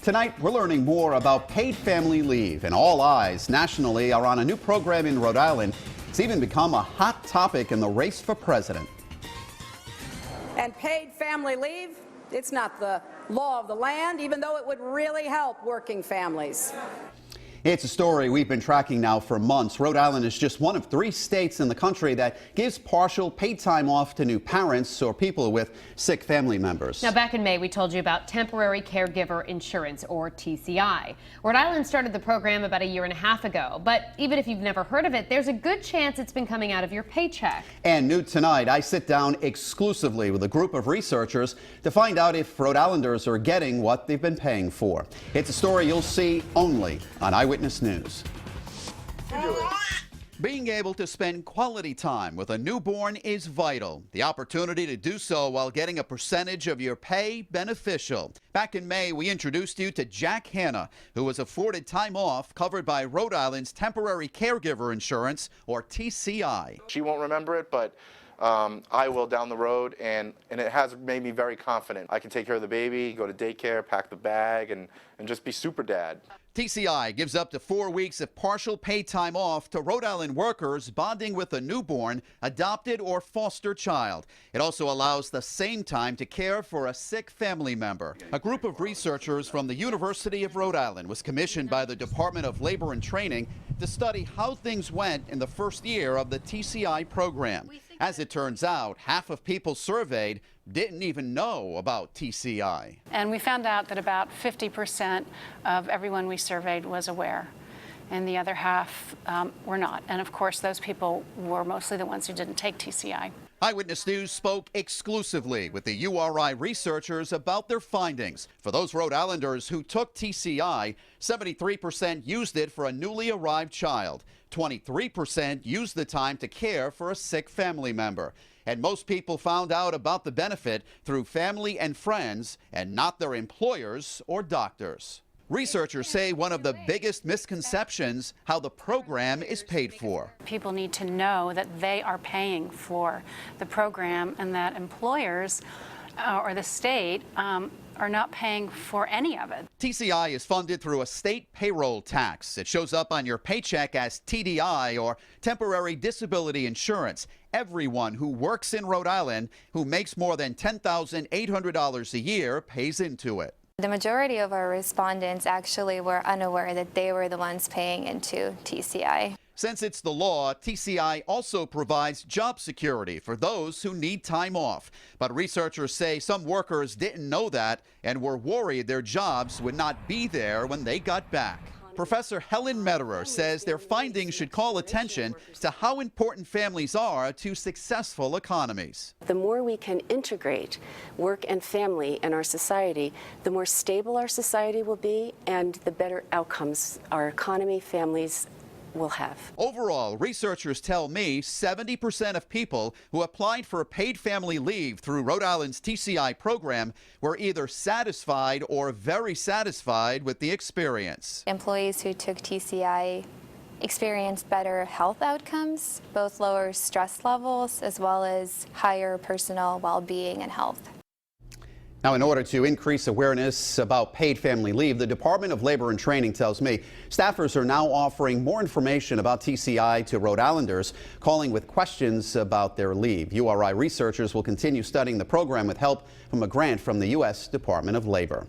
Tonight, we're learning more about paid family leave, and all eyes nationally are on a new program in Rhode Island. It's even become a hot topic in the race for president. And paid family leave, it's not the law of the land, even though it would really help working families. It's a story we've been tracking now for months. Rhode Island is just one of 3 states in the country that gives partial paid time off to new parents or people with sick family members. Now, back in May, we told you about temporary caregiver insurance, or TCI. Rhode Island started the program about 1.5 years ago, but even if you've never heard of it, there's a good chance it's been coming out of your paycheck. And new tonight, I sit down exclusively with a group of researchers to find out if Rhode Islanders are getting what they've been paying for. It's a story you'll see only on Eyewitness News. Being able to spend quality time with a newborn is vital. The opportunity to do so while getting a percentage of your pay beneficial. Back in May, we introduced you to Jack Hanna, who was afforded time off covered by Rhode Island's Temporary Caregiver Insurance, or TCI. She won't remember it, but I will down the road, and it has made me very confident. I can take care of the baby, go to daycare, pack the bag, and just be super dad. TCI gives up to 4 weeks of partial paid time off to Rhode Island workers bonding with a newborn, adopted, or foster child. It also allows the same time to care for a sick family member. A group of researchers from the University of Rhode Island was commissioned by the Department of Labor and Training to study how things went in the first year of the TCI program. As it turns out, half of people surveyed didn't even know about TCI. And we found out that about 50% of everyone we surveyed was aware, and the other half were not. And of course, those people were mostly the ones who didn't take TCI. Eyewitness News spoke exclusively with the URI researchers about their findings. For those Rhode Islanders who took TCI, 73% used it for a newly arrived child. 23% used the time to care for a sick family member. And most people found out about the benefit through family and friends, and not their employers or doctors. Researchers say one of the biggest misconceptions, how the program is paid for. People need to know that they are paying for the program, and that employers or the state are not paying for any of it. TCI is funded through a state payroll tax. It shows up on your paycheck as TDI, or Temporary Disability Insurance. Everyone who works in Rhode Island who makes more than $10,800 a year pays into it. The majority of our respondents actually were unaware that they were the ones paying into TCI. Since it's the law, TCI also provides job security for those who need time off. But researchers say some workers didn't know that and were worried their jobs would not be there when they got back. Professor Helen Metterer says their findings should call attention to how important families are to successful economies. The more we can integrate work and family in our society, the more stable our society will be, and the better outcomes our economy, families will have. Overall, researchers tell me 70% of people who applied for paid family leave through Rhode Island's TCI program were either satisfied or very satisfied with the experience. Employees who took TCI experienced better health outcomes, both lower stress levels as well as higher personal well-being and health. Now, in order to increase awareness about paid family leave, the Department of Labor and Training tells me staffers are now offering more information about TCI to Rhode Islanders calling with questions about their leave. URI researchers will continue studying the program with help from a grant from the U.S. Department of Labor.